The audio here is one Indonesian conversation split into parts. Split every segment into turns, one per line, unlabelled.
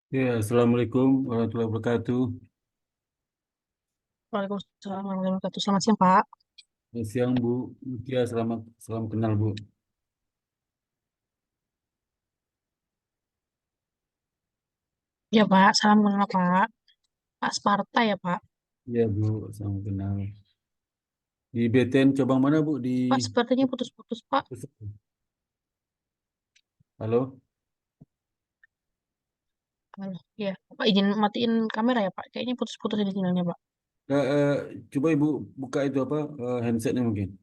Ya, Assalamualaikum warahmatullahi wabarakatuh.
Waalaikumsalam warahmatullahi wabarakatuh. Selamat siang, Pak.
Selamat siang, Bu Mutia. Selamat kenal, Bu.
Ya, Pak. Salam kenal, Pak. Pak Sparta ya, Pak.
Ya, Bu, selamat kenal. Di BTN cabang mana, Bu? Di
Pak, sepertinya putus-putus, Pak.
Halo?
Halo. Ya, Pak izin matiin kamera ya, Pak. Kayaknya putus-putus ini sinyalnya, Pak.
Coba Ibu buka itu apa handsetnya mungkin.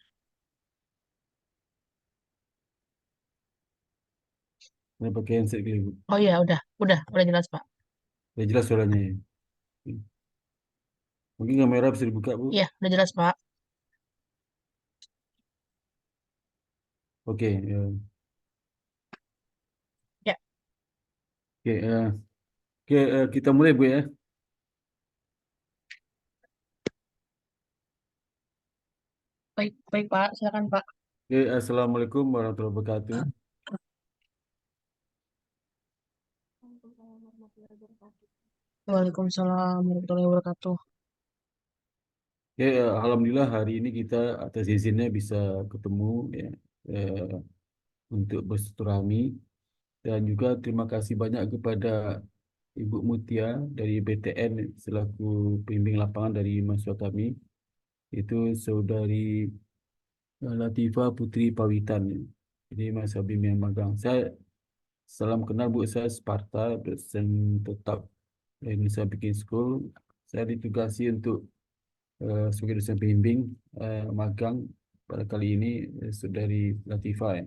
Saya pakai handset gitu, Bu.
Oh iya, udah jelas, Pak.
Udah jelas suaranya ya. Mungkin kamera bisa dibuka, Bu.
Iya, udah jelas, Pak.
Oke, ya.
Ya,
Oke, kita mulai, Bu ya.
baik, baik, Pak. Silakan, Pak.
Oke, Assalamualaikum warahmatullahi wabarakatuh.
Waalaikumsalam warahmatullahi wabarakatuh.
Ya, Alhamdulillah hari ini kita atas izinnya bisa ketemu ya, eh, untuk bersilaturahmi. Dan juga terima kasih banyak kepada Ibu Mutia dari BTN selaku pembimbing lapangan dari mahasiswa kami. Itu saudari Latifah Putri Pawitan. Ini mahasiswa bimbingan magang. Saya salam kenal Bu, saya Sparta, dosen tetap Indonesia Bikin School. Saya ditugasi untuk sebagai dosen pembimbing magang pada kali ini saudari Latifah ya.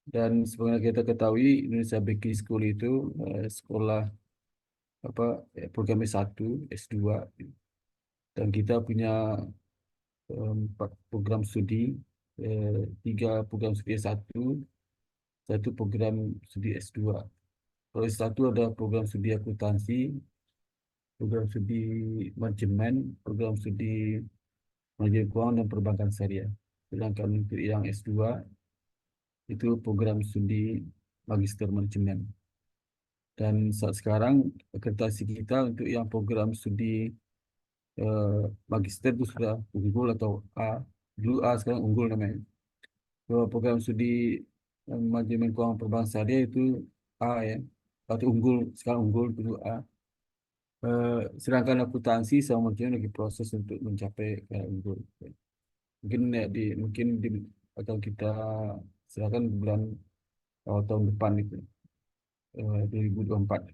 Dan sebenarnya kita ketahui Indonesia Bakery School itu sekolah apa program S1, S2 dan kita punya empat program studi, tiga program studi S1, satu program studi S2. Kalau S1 ada program studi akuntansi, program studi manajemen, program studi manajemen keuangan dan perbankan syariah. Sedangkan untuk yang S2 itu program studi magister manajemen. Dan saat sekarang akreditasi kita untuk yang program studi eh, magister itu sudah unggul atau A. Dulu A, sekarang unggul namanya. Kalau program studi manajemen keuangan perbankan syariah itu A ya. Atau unggul, sekarang unggul dulu A. Sedangkan akuntansi sama manajemen lagi proses untuk mencapai unggul. Mungkin mungkin akan kita serahkan bulan awal tahun depan itu 2024.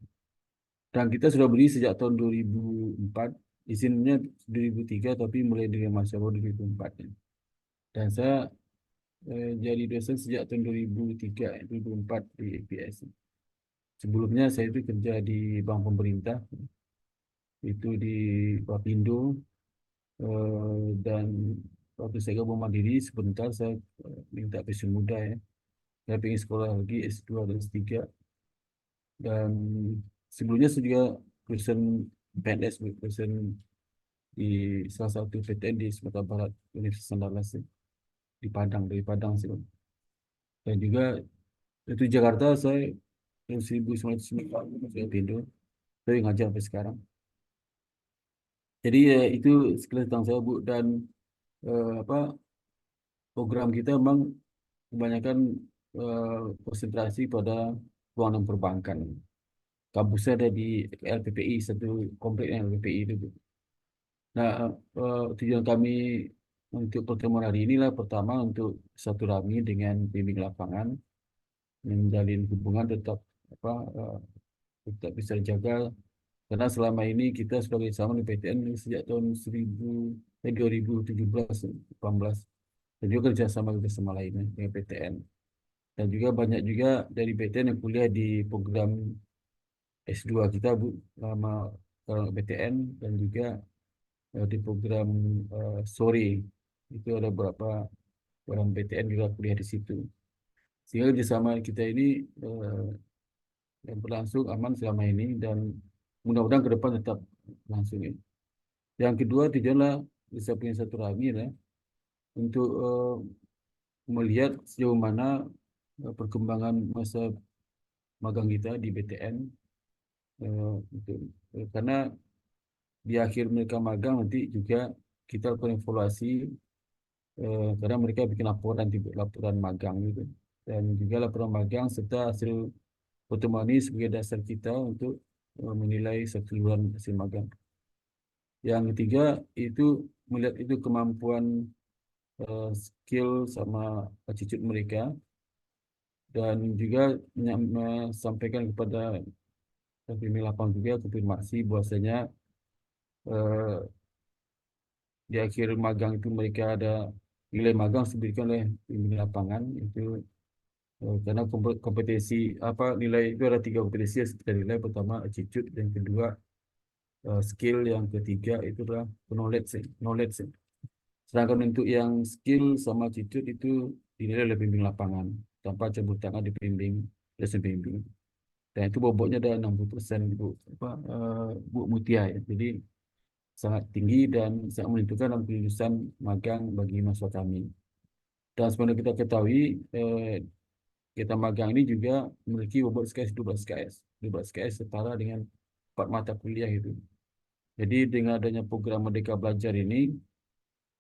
Dan kita sudah beri sejak tahun 2004, izinnya 2003, tapi mulai dari masa baru 2004. Dan saya jadi dosen sejak tahun 2003, 2004 di IPS. Sebelumnya saya itu kerja di bank pemerintah, itu di Bapindo, dan waktu saya gabung mandiri sebentar saya minta pensiun muda ya. Saya pengen sekolah lagi S2 dan S3. Dan sebelumnya saya juga dosen PNS, dosen di salah satu PTN di Sumatera Barat, Universitas Andalas di Padang, dari Padang sih. Dan juga itu Jakarta saya tahun 1990 saya pindah, saya ngajar sampai sekarang. Jadi itu sekilas tentang saya, Bu. Dan apa program kita memang kebanyakan konsentrasi pada keuangan dan perbankan. Kampusnya ada di LPPI, satu komplek LPPI itu, Bu. Nah, tujuan kami untuk pertemuan hari inilah pertama untuk satu rami dengan bimbing lapangan, menjalin hubungan tetap apa tetap bisa dijaga karena selama ini kita sebagai sama di PTN sejak tahun 2017 18 dan juga kerjasama lainnya dengan PTN, dan juga banyak juga dari PTN yang kuliah di program S2 kita, Bu, sama kalau PTN, dan juga di program sore itu ada beberapa orang PTN juga kuliah di situ, sehingga kerjasama kita ini eh, yang berlangsung aman selama ini dan mudah-mudahan ke depan tetap langsung ini. Yang kedua tujuanlah bisa punya satu rami ya, untuk melihat sejauh mana perkembangan masa magang kita di BTN karena di akhir mereka magang nanti juga kita lakukan evaluasi, karena mereka bikin laporan laporan magang gitu, dan juga laporan magang serta hasil otomatis sebagai dasar kita untuk menilai keseluruhan hasil magang. Yang ketiga itu melihat itu kemampuan, skill sama attitude mereka, dan juga sampaikan kepada pemimpin lapangan juga konfirmasi bahwasanya eh, di akhir magang itu mereka ada nilai magang yang diberikan oleh pemimpin lapangan itu, karena kompetisi apa nilai itu ada tiga kompetisi yang kita nilai. Pertama attitude, yang kedua skill, yang ketiga itu adalah knowledge. Sedangkan untuk yang skill sama attitude itu dinilai oleh pembimbing lapangan tanpa campur tangan di pembimbing dosen pembimbing. Dan itu bobotnya ada 60% Bu, Bu Mutia ya. Jadi sangat tinggi dan sangat menentukan dalam kelulusan magang bagi mahasiswa kami. Dan sebenarnya kita ketahui, kita magang ini juga memiliki bobot SKS 12 SKS. 12 SKS setara dengan 4 mata kuliah itu. Jadi dengan adanya program Merdeka Belajar ini,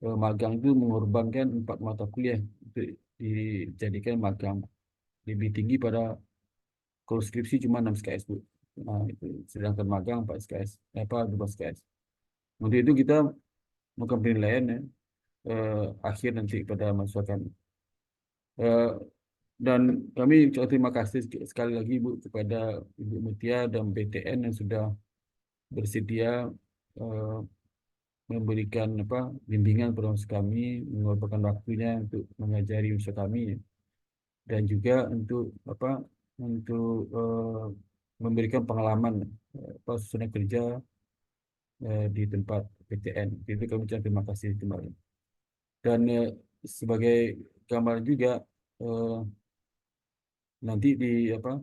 magang itu mengorbankan 4 mata kuliah untuk dijadikan magang. Lebih tinggi pada kalau skripsi cuma 6 SKS Bu. Nah, itu. Sedangkan magang 4 SKS, apa 12 SKS. Untuk itu kita melakukan penilaian ya, akhir nanti pada mahasiswa kami. Eh, dan kami ucapkan terima kasih sekali lagi Bu kepada Ibu Mutia dan BTN yang sudah bersedia eh, memberikan apa bimbingan kepada mahasiswa kami, mengorbankan waktunya untuk mengajari mahasiswa kami, dan juga untuk apa untuk memberikan pengalaman apa susunan kerja di tempat PTN. Itu kami ucapkan terima kasih kembali. Dan sebagai gambaran juga, eh, nanti di apa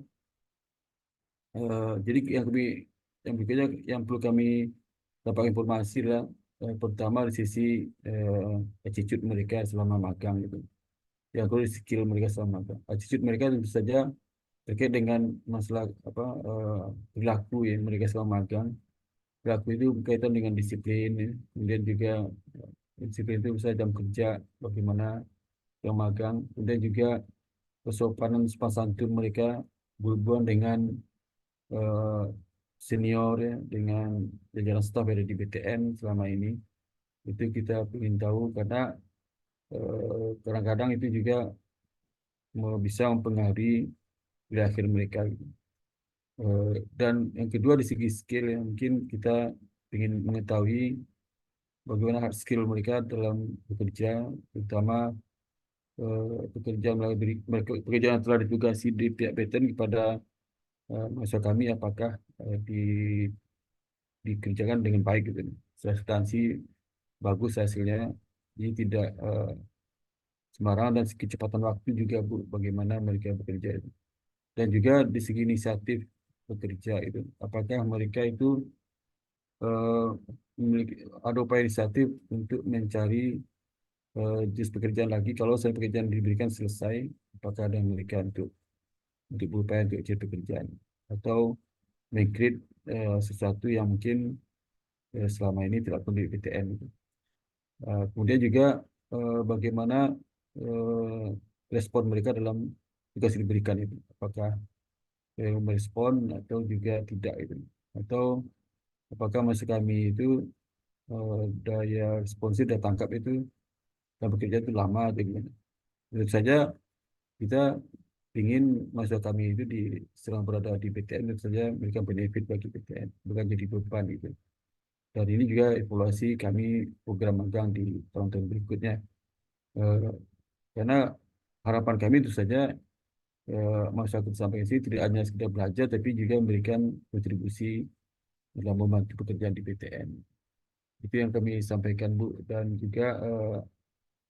jadi yang berikutnya yang perlu kami dapat informasi adalah, pertama dari sisi attitude mereka selama magang gitu. Yang kedua skill mereka selama magang. Attitude mereka tentu saja terkait dengan masalah apa perilaku yang mereka selama magang. Perilaku itu berkaitan dengan disiplin ya. Kemudian juga disiplin itu bisa jam kerja bagaimana yang magang. Kemudian juga kesopanan sopan santun mereka berhubungan dengan eh, senior ya, dengan jajaran staf yang ada di BTN selama ini. Itu kita ingin tahu karena kadang-kadang itu juga bisa mempengaruhi di akhir mereka gitu. Dan yang kedua di segi skill yang mungkin kita ingin mengetahui bagaimana hard skill mereka dalam bekerja, terutama pekerjaan yang telah ditugasi di pihak BTN kepada mahasiswa kami, apakah dikerjakan dengan baik gitu. Substansi bagus hasilnya, jadi tidak sembarangan, dan kecepatan waktu juga Bu, bagaimana mereka bekerja itu. Dan juga di segi inisiatif bekerja itu, apakah mereka itu eh, memiliki ada upaya inisiatif untuk mencari jenis pekerjaan lagi kalau saya pekerjaan diberikan selesai, apakah ada yang mereka untuk berupaya untuk cari pekerjaan atau mengcreate sesuatu yang mungkin selama ini tidak pernah di PTN gitu. Kemudian juga bagaimana eh, respon mereka dalam tugas yang diberikan itu, apakah merespon atau juga tidak itu, atau apakah masa kami itu daya responsif daya tangkap itu dan bekerja itu lama atau gimana. Tentu saja kita ingin mahasiswa kami itu selama berada di PTN tentu saja memberikan benefit bagi PTN, bukan jadi beban gitu. Dan ini juga evaluasi kami program magang di tahun-tahun berikutnya. Eh, karena harapan kami itu saja masyarakat sampai sini tidak hanya sekedar belajar, tapi juga memberikan kontribusi dalam membantu pekerjaan di PTN. Itu yang kami sampaikan Bu, dan juga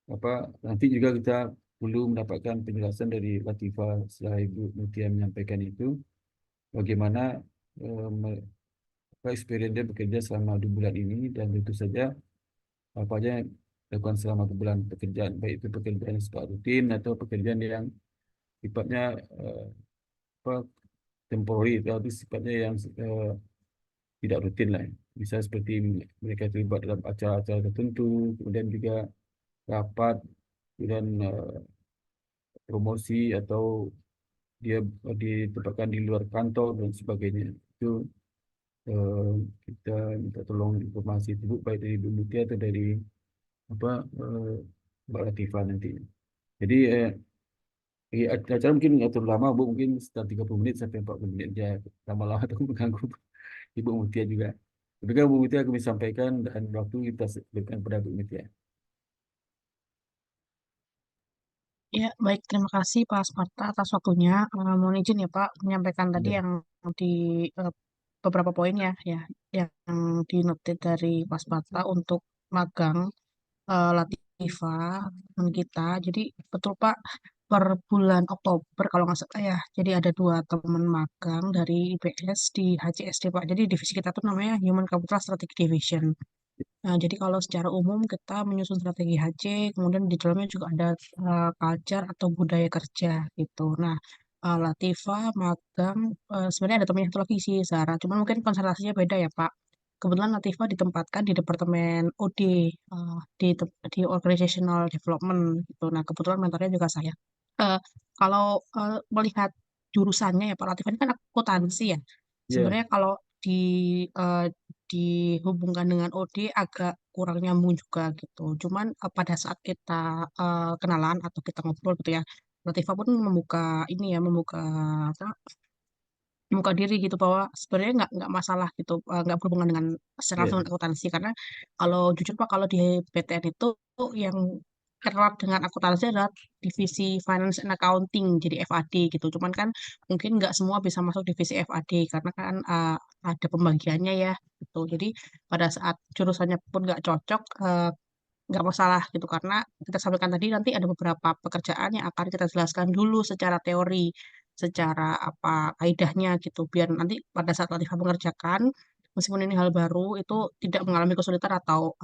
apa nanti juga kita perlu mendapatkan penjelasan dari Latifah setelah Ibu Mutia menyampaikan itu, bagaimana apa experience dia bekerja selama 2 bulan ini, dan tentu saja apa aja yang dilakukan selama 2 bulan pekerjaan, baik itu pekerjaan yang sifat rutin atau pekerjaan yang sifatnya apa temporary atau sifatnya yang tidak rutin lah. Bisa seperti mereka terlibat dalam acara-acara tertentu, kemudian juga rapat, kemudian promosi atau dia ditempatkan di luar kantor dan sebagainya. Itu eh, kita minta tolong informasi itu Bu, baik dari Bu Mutia atau dari apa Mbak Latifah nanti. Jadi acara mungkin nggak terlalu lama Bu, mungkin sekitar 30 menit sampai 40 menit aja. Lama-lama itu mengganggu Ibu Mutia juga. Tapi kan Bu Mutia kami sampaikan dan waktu kita berikan pada Bu Mutia.
Ya, baik. Terima kasih Pak Sparta atas waktunya. Mohon izin ya Pak, menyampaikan tadi
Ya,
yang di eh, beberapa poin ya, yang dinotit dari Pak Sparta untuk magang Latifa teman kita. Jadi betul Pak, per bulan Oktober kalau nggak salah ya. Jadi ada dua teman magang dari IPS di HCSD Pak. Jadi divisi kita tuh namanya Human Capital Strategic Division. Nah, jadi kalau secara umum kita menyusun strategi HC, kemudian di dalamnya juga ada culture atau budaya kerja gitu. Nah, Latifa magang sebenarnya ada temannya satu lagi sih Zara, cuman mungkin konsentrasinya beda ya Pak. Kebetulan Latifa ditempatkan di departemen OD di Organizational Development gitu. Nah, kebetulan mentornya juga saya. Eh, kalau melihat jurusannya ya Pak Latifah ini kan akuntansi ya.
ya,
Sebenarnya kalau di eh, dihubungkan dengan OD agak kurang nyambung juga gitu. Cuman pada saat kita kenalan atau kita ngobrol gitu ya, Latifah pun membuka ini ya, apa, membuka diri gitu bahwa sebenarnya nggak masalah gitu, nggak berhubungan dengan secara
ya,
langsung dengan akuntansi karena kalau jujur Pak kalau di PTN itu yang erat dengan akuntansi adalah divisi Finance and Accounting jadi FAD gitu. Cuman kan mungkin nggak semua bisa masuk divisi FAD karena kan ada pembagiannya ya gitu. Jadi pada saat jurusannya pun nggak cocok, nggak masalah gitu karena kita sampaikan tadi nanti ada beberapa pekerjaan yang akan kita jelaskan dulu secara teori, secara apa kaidahnya gitu biar nanti pada saat Latifah mengerjakan meskipun ini hal baru itu tidak mengalami kesulitan atau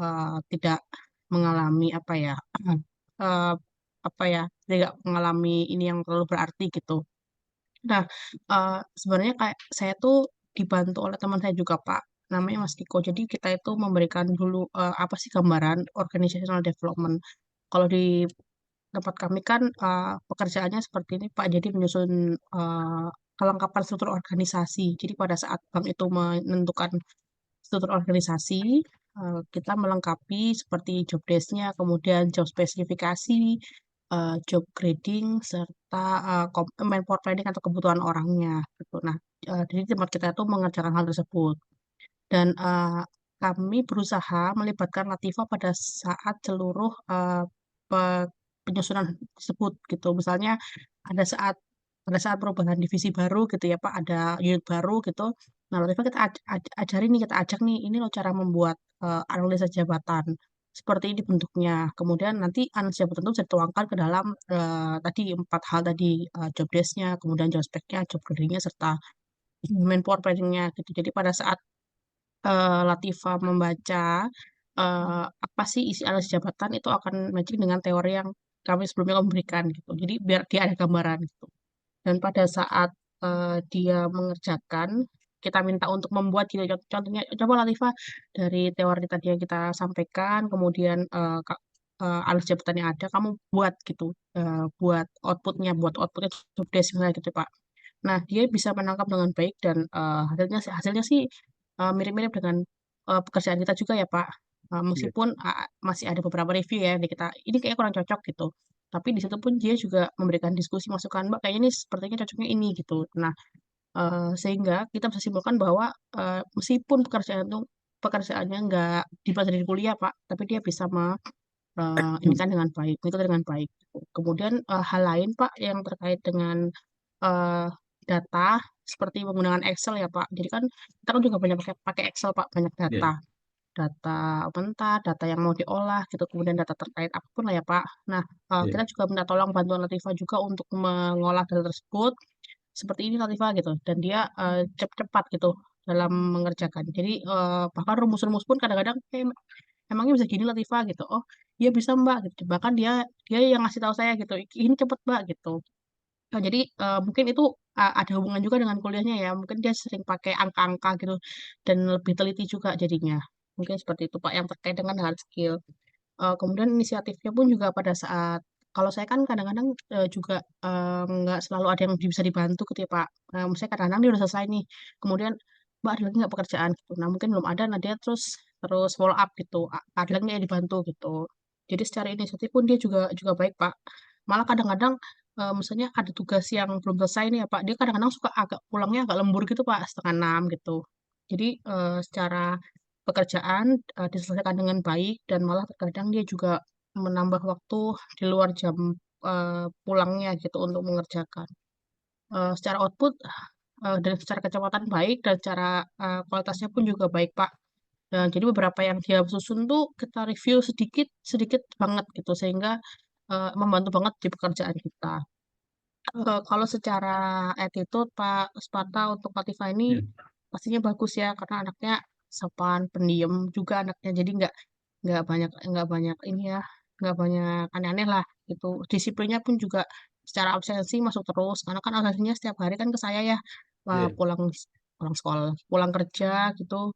tidak mengalami apa ya eh, apa ya tidak mengalami ini yang terlalu berarti gitu. Nah, sebenarnya kayak saya tuh dibantu oleh teman saya juga, Pak. Namanya Mas Diko. Jadi kita itu memberikan dulu apa sih gambaran organizational development. Kalau di tempat kami kan pekerjaannya seperti ini, Pak. Jadi menyusun kelengkapan struktur organisasi. Jadi pada saat bank itu menentukan struktur organisasi, kita melengkapi seperti job desk-nya, kemudian job spesifikasi, job grading, serta manpower planning atau kebutuhan orangnya gitu. Nah, jadi tempat kita itu mengerjakan hal tersebut. Dan kami berusaha melibatkan Latifa pada saat seluruh penyusunan tersebut gitu. Misalnya ada saat pada saat perubahan divisi baru gitu ya Pak, ada unit baru gitu. Nah, Latifa kita ajarin nih, kita ajak nih, ini loh cara membuat analisa jabatan. Seperti ini bentuknya. Kemudian nanti analisa jabatan itu bisa dituangkan ke dalam tadi empat hal tadi, job desk-nya, kemudian job spec-nya, job grading-nya, serta manpower planning-nya gitu. Jadi pada saat Latifa membaca apa sih isi alas jabatan itu akan matching dengan teori yang kami sebelumnya memberikan gitu. Jadi biar dia ada gambaran gitu. Dan pada saat dia mengerjakan, kita minta untuk membuat gitu. Contohnya, coba Latifa dari teori tadi yang kita sampaikan, kemudian alas jabatan yang ada, kamu buat gitu, buat outputnya job desk misalnya gitu Pak. Nah, dia bisa menangkap dengan baik dan hasilnya sih mirip-mirip dengan pekerjaan kita juga ya Pak.
ya,
Meskipun masih ada beberapa review ya di kita, ini kayaknya kurang cocok gitu. Tapi di situ pun dia juga memberikan diskusi masukan, Mbak, kayaknya ini sepertinya cocoknya ini gitu. Nah, sehingga kita bisa simpulkan bahwa meskipun pekerjaannya nggak dipelajari di kuliah Pak, tapi dia bisa ini kan dengan baik, itu dengan baik. Kemudian hal lain Pak yang terkait dengan eh, data seperti menggunakan Excel ya Pak. Jadi kan kita kan juga banyak pakai Excel Pak, banyak
ya,
data mentah, data yang mau diolah gitu, kemudian data terkait apapun lah ya Pak. Nah,
ya,
kita juga minta tolong bantuan Latifah juga untuk mengolah data tersebut seperti ini Latifah gitu, dan dia cepat gitu dalam mengerjakan. Jadi bahkan rumus-rumus pun kadang-kadang emangnya bisa gini Latifah gitu. Oh, iya bisa Mbak gitu. Bahkan dia dia yang ngasih tahu saya gitu. Ini cepet Mbak gitu. Nah, jadi mungkin itu ada hubungan juga dengan kuliahnya ya. Mungkin dia sering pakai angka-angka gitu dan lebih teliti juga jadinya. Mungkin seperti itu Pak yang terkait dengan hard skill. Kemudian inisiatifnya pun juga pada saat kalau saya kan kadang-kadang juga nggak selalu ada yang bisa dibantu gitu ya Pak. Misalnya kadang-kadang dia udah selesai nih, kemudian Mbak ada lagi nggak pekerjaan gitu. Nah mungkin belum ada, nah dia terus terus follow up gitu. Ada lagi nggak yang dibantu gitu. Jadi secara inisiatif pun dia juga juga baik Pak. Malah kadang-kadang misalnya ada tugas yang belum selesai nih ya Pak, dia kadang-kadang suka agak pulangnya agak lembur gitu Pak, setengah enam gitu. Jadi secara pekerjaan diselesaikan dengan baik dan malah terkadang dia juga menambah waktu di luar jam pulangnya gitu untuk mengerjakan. Secara output dan secara kecepatan baik dan secara kualitasnya pun juga baik Pak. Jadi beberapa yang dia susun tuh kita review sedikit sedikit banget gitu sehingga membantu banget di pekerjaan kita. Kalau secara attitude Pak Sparta untuk Latifah ini
Ya,
pastinya bagus ya karena anaknya sopan, pendiam juga anaknya. Jadi nggak banyak ini ya, nggak banyak aneh-aneh lah gitu. Disiplinnya pun juga secara absensi masuk terus karena kan absensinya setiap hari kan ke saya ya.
ya.
Pulang pulang sekolah, pulang kerja gitu,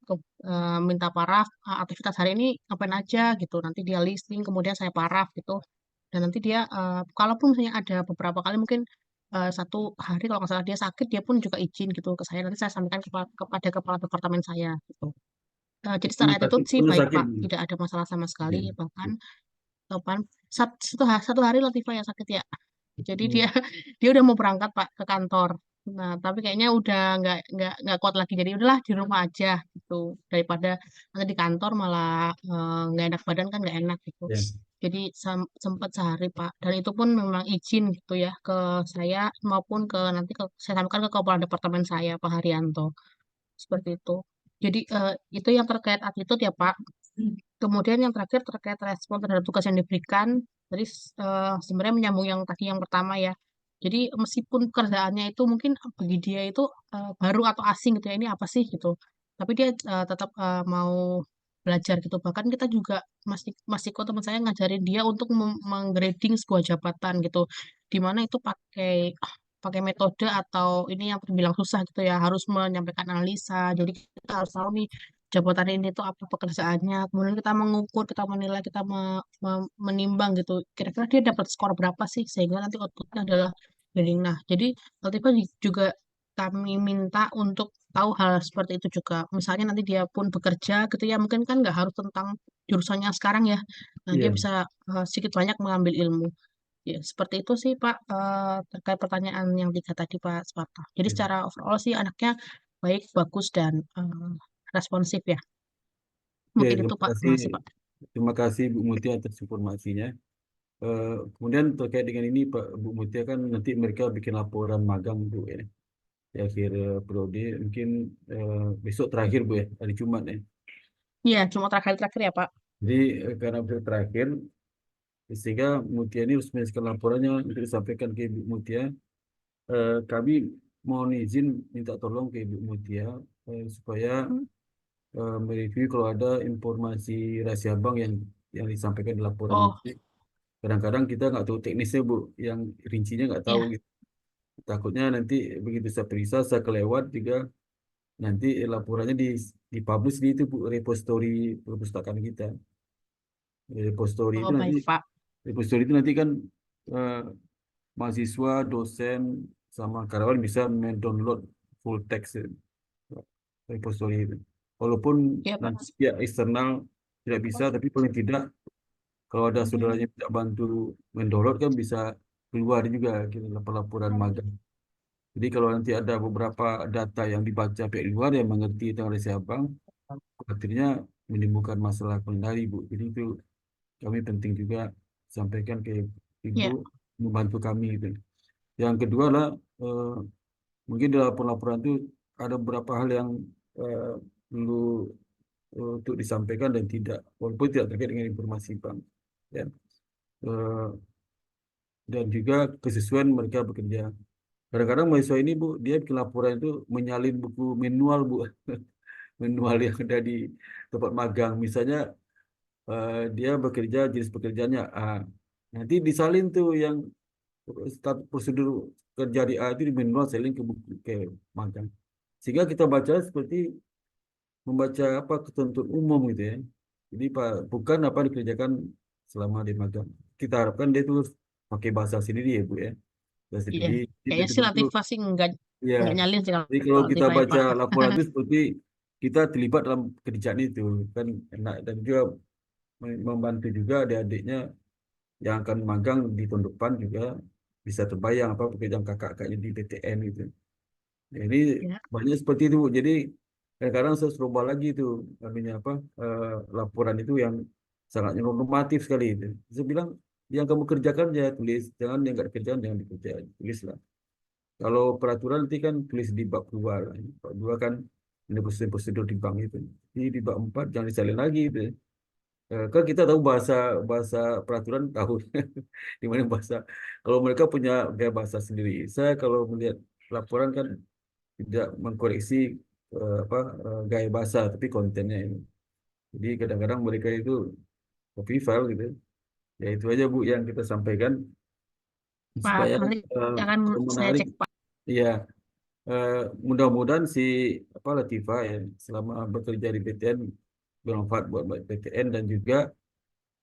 minta paraf aktivitas hari ini ngapain aja gitu. Nanti dia listing, kemudian saya paraf gitu. Dan nanti dia, kalaupun misalnya ada beberapa kali mungkin 1 hari kalau nggak salah dia sakit, dia pun juga izin gitu ke saya. Nanti saya sampaikan kepada kepala departemen saya gitu. Jadi secara
Pernah sakit,
attitude sih
pernah
baik
sakit.
Pak, tidak ada masalah sama sekali.
Ya.
Bahkan kapan satu hari Latifah yang sakit ya. Jadi dia
Hmm.
dia udah mau berangkat Pak ke kantor. Nah, tapi kayaknya udah nggak kuat lagi. Jadi udahlah di rumah aja gitu. Daripada nanti di kantor malah nggak enak badan kan nggak enak gitu.
Ya.
Jadi sempat sehari Pak. Dan itu pun memang izin gitu ya ke saya maupun ke nanti saya sampaikan ke kepala departemen saya Pak Haryanto. Seperti itu. Jadi itu yang terkait attitude ya Pak. Kemudian yang terakhir terkait respon terhadap tugas yang diberikan. Jadi sebenarnya menyambung yang tadi yang pertama ya. Jadi meskipun pekerjaannya itu mungkin bagi dia itu baru atau asing gitu ya, ini apa sih gitu. Tapi dia tetap mau belajar gitu. Bahkan kita juga masih kok teman saya ngajarin dia untuk menggrading sebuah jabatan gitu. Di mana itu pakai pakai metode atau ini yang terbilang susah gitu ya, harus menyampaikan analisa. Jadi kita harus tahu nih jabatan ini tuh apa pekerjaannya, kemudian kita mengukur, kita menilai, kita menimbang gitu, kira-kira dia dapat skor berapa sih, sehingga nanti outputnya adalah grading. Nah, jadi tiba juga kami minta untuk tahu hal seperti itu juga. Misalnya nanti dia pun bekerja gitu ya, mungkin kan nggak harus tentang jurusannya sekarang ya. Nah, dia
Iya.
bisa sedikit banyak mengambil ilmu. Ya, seperti itu sih Pak, terkait pertanyaan yang tiga tadi Pak Sparta. Jadi
Iya.
secara overall sih anaknya baik, bagus, dan responsif ya.
Ya,
Mungkin itu
terima
Pak.
kasih.
Terima kasih Pak.
Terima kasih Bu Mutia atas informasinya. Kemudian terkait dengan ini Pak Bu Mutia kan nanti mereka bikin laporan magang Bu ya. Di akhir periode mungkin besok terakhir Bu ya, hari Jumat ya.
Iya, cuma terakhir-terakhir ya Pak.
Jadi karena besok terakhir sehingga Mutia ini harus menyelesaikan laporannya untuk disampaikan ke Ibu Mutia. Kami mohon izin minta tolong ke Ibu Mutia supaya
Hmm.
mereview kalau ada informasi rahasia bank yang disampaikan di laporan
Oh,
itu. Kadang-kadang kita nggak tahu teknisnya Bu, yang rincinya nggak tahu
iya.
gitu. Takutnya nanti begitu saya periksa, saya kelewat juga nanti laporannya dipublish di itu Bu, repository perpustakaan kita. Repository itu
Oh,
nanti
baik Pak.
repository itu nanti kan eh, mahasiswa, dosen, sama karyawan bisa mendownload full text repository itu. Walaupun
Iya Pak.
nanti pihak eksternal tidak bisa, tapi paling tidak kalau ada saudaranya yang tidak bantu mendownload kan bisa keluar juga gitu, laporan magang. Jadi kalau nanti ada beberapa data yang dibaca pihak luar yang mengerti tentang resi abang, khawatirnya menimbulkan masalah pengendali, Bu. Jadi itu kami penting juga sampaikan ke Ibu
Iya,
membantu kami gitu. Yang kedua lah, eh, mungkin dalam laporan-laporan itu ada beberapa hal yang eh, perlu untuk disampaikan dan tidak, walaupun tidak terkait dengan informasi Bang. Ya. Eh, dan juga kesesuaian mereka bekerja. Kadang-kadang mahasiswa ini Bu, dia bikin laporan itu menyalin buku manual Bu, manual yang ada di tempat magang. Misalnya dia bekerja jenis pekerjaannya A, nanti disalin tuh yang prosedur kerja di A itu di manual selling ke magang. Sehingga kita baca seperti membaca apa ketentuan umum gitu ya. Jadi bukan apa yang dikerjakan selama di magang. Kita harapkan dia itu pakai bahasa sendiri ya Bu ya. Bahasa
Iya,
sendiri. Jadi
kayaknya sih
betul-betul
Latifah sih
ya.
nggak nyalin sih
Jadi
kalau
kalau kita
Latifah ya
baca
Pak.
laporan itu seperti kita terlibat dalam kerjaan itu kan enak dan juga membantu juga adik-adiknya yang akan magang di tahun depan juga bisa terbayang apa pekerjaan kakak-kakaknya di PTN gitu. Jadi
Ya,
banyak seperti itu. Bu. Jadi kadang-kadang saya coba lagi itu namanya apa laporan itu yang sangat normatif sekali itu. Saya bilang yang kamu kerjakan ya tulis, jangan yang nggak dikerjakan jangan dikerjakan, tulislah. Kalau peraturan nanti kan tulis di bab 2 lah. Bab 2 kan ini prosedur-prosedur di bank itu. Di bab 4 jangan disalin lagi itu. Kan kita tahu bahasa bahasa peraturan tahu di mana bahasa. Kalau mereka punya gaya bahasa sendiri. Saya kalau melihat laporan kan tidak mengkoreksi apa gaya bahasa tapi kontennya ini. Jadi kadang-kadang mereka itu copy file gitu. Ya itu aja Bu yang kita sampaikan
Pak,
supaya
nanti akan saya
menarik.
cek Pak.
Ya, eh, mudah-mudahan si apa Latifah ya selama bekerja di PTN bermanfaat buat PTN dan juga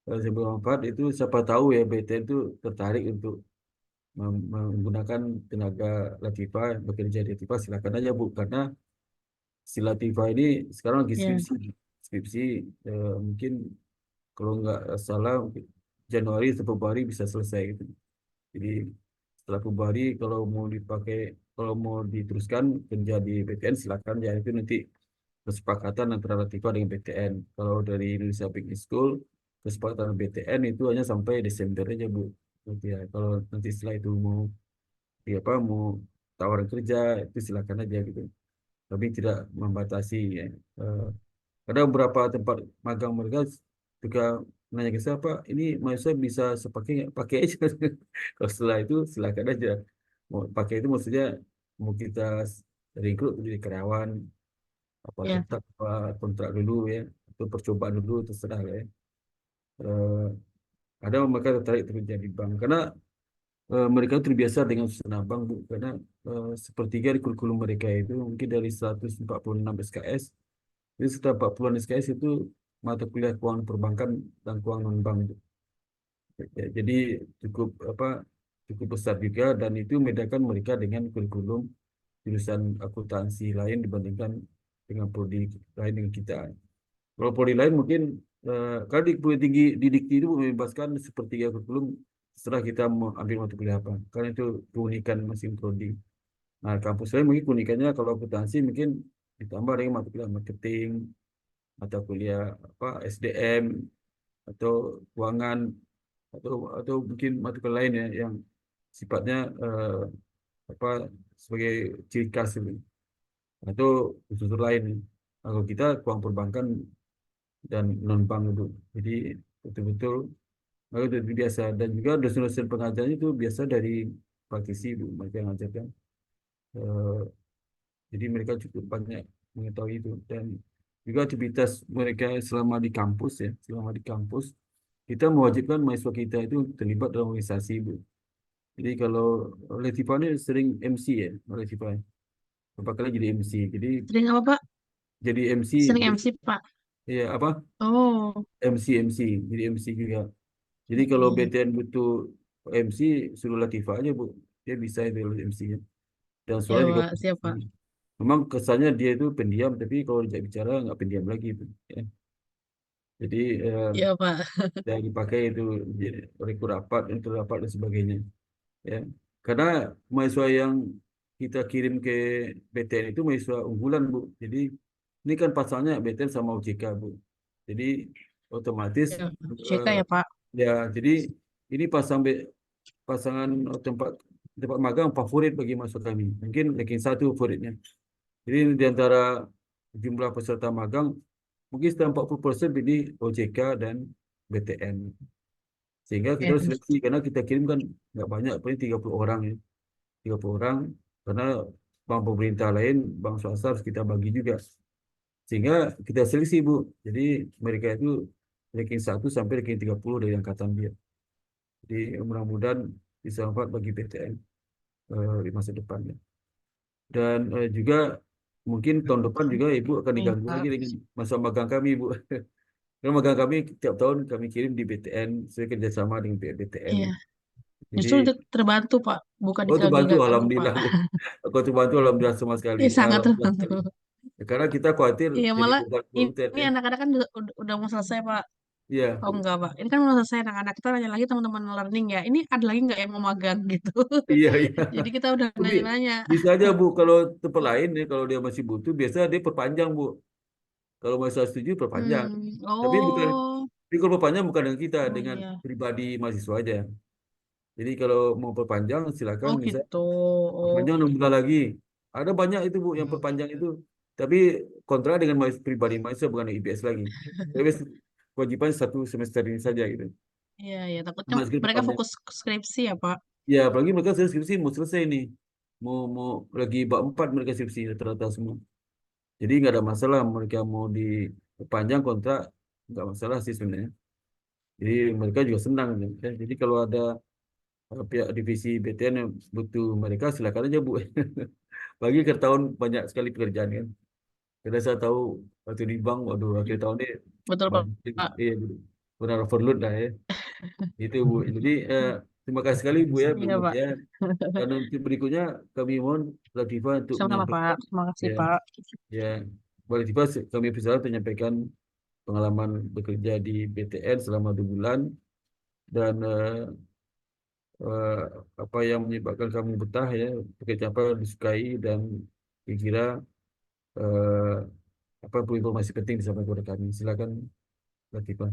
sebelum bermanfaat itu siapa tahu ya PTN itu tertarik untuk menggunakan tenaga Latifah bekerja di Latifah silakan aja Bu karena si Latifah ini sekarang lagi
Ya,
skripsi mungkin kalau nggak salah mungkin Januari atau Februari bisa selesai gitu. Jadi setelah Februari kalau mau diteruskan kerja di PTN silakan ya itu nanti kesepakatan antara Latifah dengan PTN. Kalau dari Indonesia Business School kesepakatan PTN itu hanya sampai Desember aja Bu. Nanti ya kalau nanti setelah itu mau apa mau tawaran kerja itu silakan aja gitu. Tapi tidak membatasi ya. Eh, Ada beberapa tempat magang mereka juga nanya ke saya, Pak, ini mahasiswa bisa sepakai nggak? Pakai aja. Kalau setelah itu silakan aja. Mau pakai itu maksudnya mau kita rekrut jadi karyawan, apa
ya,
tetap apa kontrak dulu ya, atau percobaan dulu terserah lah ya. Eh, ada mereka tertarik kerja di bank karena mereka terbiasa dengan susunan bank, Bu. Karena sepertiga di kurikulum mereka itu mungkin dari 146 SKS jadi setelah 40-an SKS itu mata kuliah keuangan perbankan dan keuangan non-bank. Ya, jadi cukup apa cukup besar juga dan itu membedakan mereka dengan kurikulum jurusan akuntansi lain dibandingkan dengan prodi lain dengan kita. Kalau prodi lain mungkin kalau di perguruan tinggi di Dikti itu membebaskan sepertiga kurikulum setelah kita mau ambil mata kuliah apa. Karena itu keunikan masing prodi. Nah, kampus lain mungkin keunikannya kalau akuntansi mungkin ditambah dengan mata kuliah marketing, mata kuliah apa SDM atau keuangan atau mungkin mata kuliah lain ya yang sifatnya apa sebagai ciri khas itu atau khusus lain. Kalau kita keuangan perbankan dan non bank itu, jadi betul-betul itu biasa dan juga dosen-dosen pengajarnya itu biasa dari praktisi Bu, mereka yang mengajarkan. Eh, jadi mereka cukup banyak mengetahui itu dan juga aktivitas mereka selama di kampus ya, selama di kampus kita mewajibkan mahasiswa kita itu terlibat dalam organisasi, Bu. Jadi kalau Latifa ini sering MC ya, Latifa. Berapa kali jadi MC. Jadi
sering apa Pak?
jadi MC,
Sering MC Pak.
ya apa?
Oh,
MC, jadi MC juga. Jadi kalau
oke.
BTN butuh MC, suruh Latifa aja, Bu. Dia bisa itu MC-nya. Dan
Ya
suara juga
Pak, siap Pak.
memang kesannya dia itu pendiam, tapi kalau diajak bicara nggak pendiam lagi, Bu. Ya. Jadi
Ya Pak.
yang dipakai itu rekor rapat, untuk rapat dan sebagainya. Ya. Karena mahasiswa yang kita kirim ke BTN itu mahasiswa unggulan, Bu. Jadi ini kan pasalnya BTN sama OJK, Bu. Jadi otomatis
Ya, JK
eh,
ya Pak.
ya jadi ini pasangan tempat tempat magang favorit bagi mahasiswa kami. Mungkin ranking satu favoritnya. Jadi di antara jumlah peserta magang mungkin sekitar 40% ini OJK dan BTN. Sehingga kita
Ya,
harus seleksi karena kita kirim kan nggak banyak, paling 30 orang ya. 30 orang karena bank pemerintah lain, bank swasta harus kita bagi juga. Sehingga kita seleksi, Bu. Jadi mereka itu ranking 1 sampai ranking 30 dari angkatan dia. Jadi mudah-mudahan bisa manfaat bagi PTN. di masa depan ya. Dan juga mungkin tahun depan juga Ibu akan
Nih,
diganggu lagi
Pak.
dengan masa magang kami, Ibu. Karena magang kami tiap tahun kami kirim di BTN, saya kerjasama dengan pihak BTN.
Iya,
Jadi,
justru terbantu, Pak. Bukan
oh terbantu,
diganggu, Pak.
alhamdulillah, Bu. Aku terbantu, alhamdulillah sama sekali.
Iya, sangat
Alhamdulillah
terbantu.
sekali. Ya, karena kita khawatir
Iya,
jadi
malah
beban volunteer
ini
ya.
anak-anak kan udah mau selesai, Pak.
Iya,
Oh enggak, Pak. Ini kan mau selesai anak-anak. Kita nanya lagi teman-teman learning ya. Ini ada lagi nggak yang mau magang gitu.
iya, iya.
Jadi kita udah
Tapi
nanya-nanya.
bisa aja Bu, kalau tempat lain ya, kalau dia masih butuh, biasa dia perpanjang Bu. Kalau mahasiswa setuju perpanjang. Tapi bukan,
Oh,
tapi kalau perpanjang bukan dengan kita,
oh
dengan
iya.
pribadi mahasiswa aja. Jadi kalau mau perpanjang silakan,
Oh
bisa
gitu. Oh,
perpanjang 6 bulan lagi. Ada banyak itu Bu yang perpanjang itu. Tapi kontrak dengan pribadi mahasiswa bukan IBS lagi. IBS kewajiban 1 semester ini saja gitu.
iya ya. Takutnya
Cuma sekali
mereka
perpanjang.
fokus skripsi ya, Pak.
Ya, apalagi mereka skripsi mau selesai nih. Mau lagi bab 4 mereka skripsi rata-rata semua. Jadi nggak ada masalah mereka mau diperpanjang kontrak, nggak masalah sih sebenarnya. Jadi mereka juga senang ya. Jadi kalau ada pihak divisi BTN yang butuh mereka silakan aja Bu. Bagi akhir tahun banyak sekali pekerjaan kan. Karena saya tahu waktu di bank, waduh akhir tahun ini
Betul,
banyak,
Pak.
iya, benar overload lah ya. Itu Bu. Jadi terima kasih sekali Bu ya Bu
Iya, Pak.
Mutia. Dan untuk berikutnya kami mohon Latifah untuk
Sama-sama, Pak.
menyampaikan
Terima kasih,
ya
Pak.
ya Bu Latifah kami persilakan untuk menyampaikan pengalaman bekerja di BTN selama 2 bulan dan eh, apa yang menyebabkan kamu betah ya, pekerja apa yang disukai dan kira-kira eh, apa informasi penting disampaikan kepada kami. Silakan Latifah.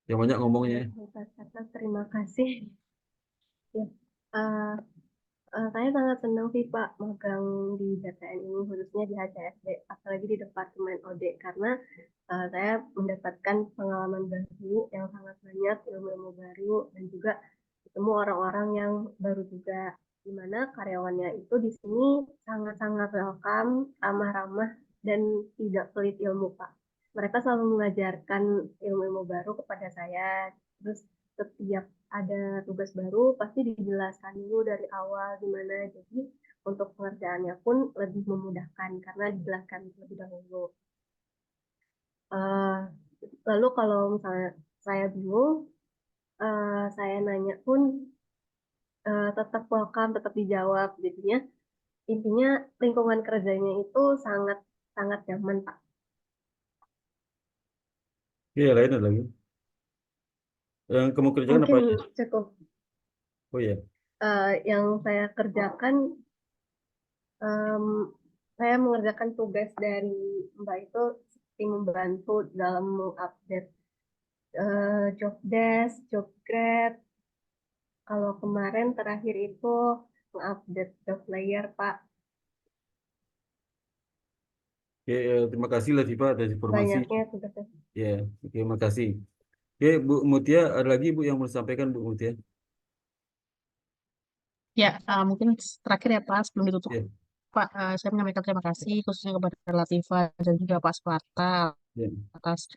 Yang banyak ngomongnya.
Baik, Bapak Kata, terima kasih. Ya, eh, saya sangat senang sih Pak magang di BTN ini, khususnya di HCSD, apalagi di Departemen OD, karena saya mendapatkan pengalaman baru yang sangat banyak, ilmu-ilmu baru, dan juga ketemu orang-orang yang baru juga, di mana karyawannya itu di sini sangat-sangat welcome, ramah-ramah, dan tidak pelit ilmu Pak. Mereka selalu mengajarkan ilmu-ilmu baru kepada saya, terus setiap ada tugas baru pasti dijelaskan dulu dari awal gimana, jadi untuk pengerjaannya pun lebih memudahkan karena dijelaskan terlebih dahulu. Eh, Lalu kalau misalnya saya bingung, saya nanya pun tetap welcome, tetap dijawab. Jadinya intinya lingkungan kerjanya itu sangat sangat nyaman, Pak.
Iya, lain ada lagi. Yang kamu kerjakan apa
Mungkin
aja?
cukup.
Oh ya,
Yang saya kerjakan, em, saya mengerjakan tugas dari Mbak itu seperti membantu dalam mengupdate job desk, job grade. Kalau kemarin terakhir itu mengupdate job layer, Pak.
oke, terima kasih Latifah atas informasi.
Banyaknya tugasnya.
Ya, oke, terima kasih. Oke, Bu Mutia, ada lagi Bu yang mau disampaikan Bu Mutia?
Ya, mungkin terakhir ya, Pak. Sebelum ditutup,
Ya,
Pak, saya menyampaikan terima kasih khususnya kepada Latifah dan juga Pak Sparta
ya,
atas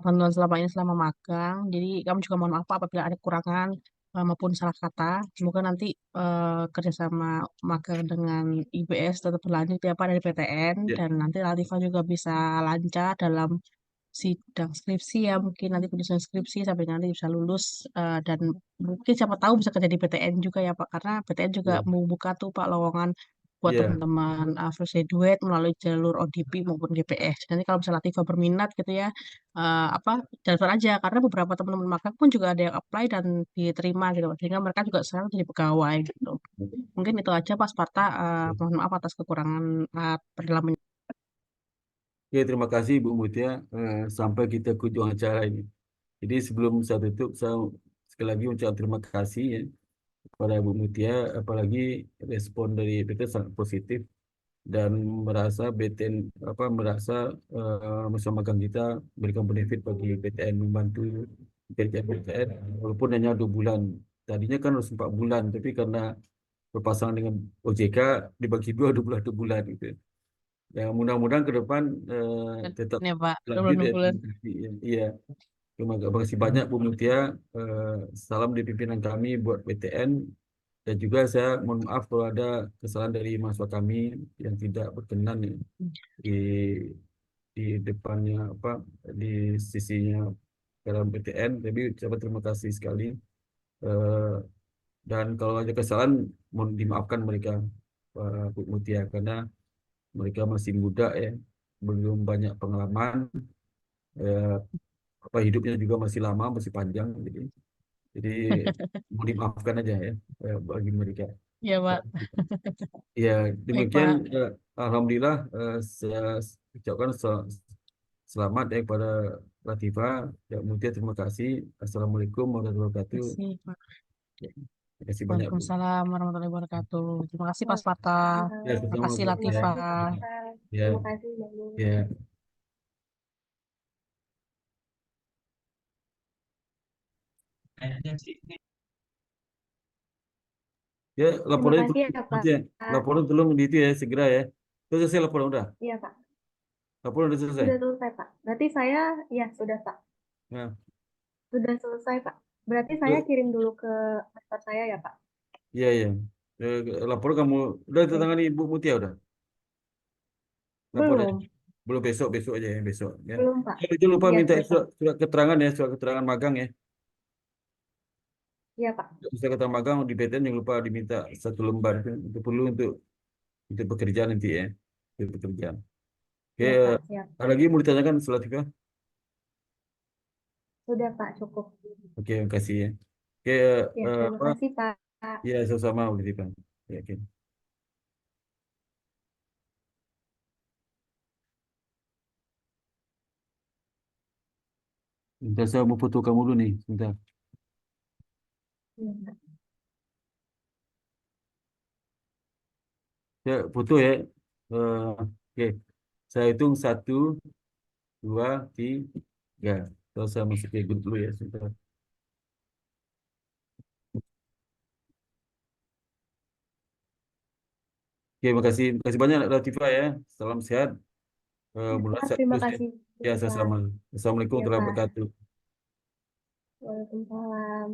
bantuan selama ini selama magang. Jadi kami juga mohon maaf Pak, apabila ada kekurangan maupun salah kata. Semoga nanti kerjasama magang dengan IBS tetap berlanjut ya Pak dari PTN
ya,
dan nanti Latifah juga bisa lancar dalam sidang skripsi ya mungkin nanti penyusunan skripsi sampai nanti bisa lulus dan mungkin siapa tahu bisa kerja di PTN juga ya Pak karena PTN juga
ya,
membuka tuh Pak lowongan buat
ya,
teman-teman fresh graduate melalui jalur ODP maupun GPS. Nanti kalau misalnya Latifah berminat gitu ya apa daftar aja karena beberapa teman-teman magang pun juga ada yang apply dan diterima gitu sehingga mereka juga sekarang jadi pegawai gitu. Mungkin itu aja Pak Sparta.
ya.
Mohon maaf atas kekurangan pendalaman.
Oke, terima kasih Bu Mutia. Sampai kita ke ujung acara ini. Jadi sebelum saya tutup, saya sekali lagi ucapkan terima kasih ya kepada Bu Mutia, apalagi respon dari BTN sangat positif dan merasa BTN merasa masa magang kita berikan benefit bagi BTN membantu kerja BTN walaupun hanya 2 bulan. Tadinya kan harus 4 bulan, tapi karena berpasangan dengan OJK dibagi 2 bulan 2 bulan gitu. Ya mudah-mudahan ke depan tetap
Ya Pak,
lanjut ya.
2 bulan.
Terima kasih. Ya. Iya, terima kasih banyak Bu Mutia. Salam di pimpinan kami buat BTN. Dan juga saya mohon maaf kalau ada kesalahan dari mahasiswa kami yang tidak berkenan ya, di di depannya apa di sisinya dalam PTN. Tapi ucapan terima kasih sekali. Eh, dan kalau ada kesalahan mohon dimaafkan mereka, Pak Bu Mutia, karena mereka masih muda ya, belum banyak pengalaman. Eh, apa hidupnya juga masih lama, masih panjang. Jadi mau dimaafkan aja ya, bagi mereka.
Ya, Pak.
Ya,
Baik,
demikian.
Pak.
Alhamdulillah, saya ucapkan selamat ya kepada Latifah. Ya, Mutia, terima kasih. Assalamualaikum warahmatullahi wabarakatuh.
Terima kasih, Pak.
Terima kasih banyak, Bu.
Waalaikumsalam warahmatullahi wabarakatuh. Terima kasih, Pak Sparta.
Ya,
Waalaikumsalam.
Terima
sama-sama,
kasih,
Bu.
Terima
Ya,
kasih Pak
Latifah.
Sita.
ya,
Terima kasih Mbak Nur.
ya. Ya,
Terima
laporannya
kasih
tolong,
ya Pak.
nanti ya, laporan tolong di itu ya, segera ya. Itu selesai laporan udah.
Iya Pak.
Laporan udah selesai.
Sudah selesai Pak. Berarti saya, ya sudah Pak.
Nah,
Sudah selesai Pak. Berarti saya
itu,
kirim dulu ke kantor saya ya Pak.
iya ya. Laporan kamu udah
Baik.
ditangani Ibu Mutia udah. Laporannya
Belum.
belum, besok besok aja ya, besok ya.
Belum Pak.
Jangan lupa
Iya
minta
siap Pak.
surat keterangan ya, surat keterangan magang ya.
Iya Pak.
Surat keterangan magang di PTN jangan lupa diminta 1 lembar itu perlu untuk pekerjaan nanti ya, untuk pekerjaan. Oke,
Siap Pak. Siap.
ada lagi mau ditanyakan Latifah?
Sudah Pak. Cukup.
Oke, terima kasih ya. Oke,
Ya, terima
apa?
kasih Pak.
Ya, sama-sama Latifah. Ya, oke. Bentar, saya mau foto kamu dulu nih, sebentar.
Iya, Pak.
Ya, foto ya. Oke, saya hitung 1, 2, 3. Terus saya masuk ke grup dulu ya, sebentar. Oke, makasih banyak Latifah ya. Salam sehat.
Ya,
Mudah
Pak.
sehat
Terima
terus ya.
kasih
Ya,
juga.
sama. Assalamualaikum
Ya
warahmatullahi
Pak.
wabarakatuh.
Waalaikumsalam.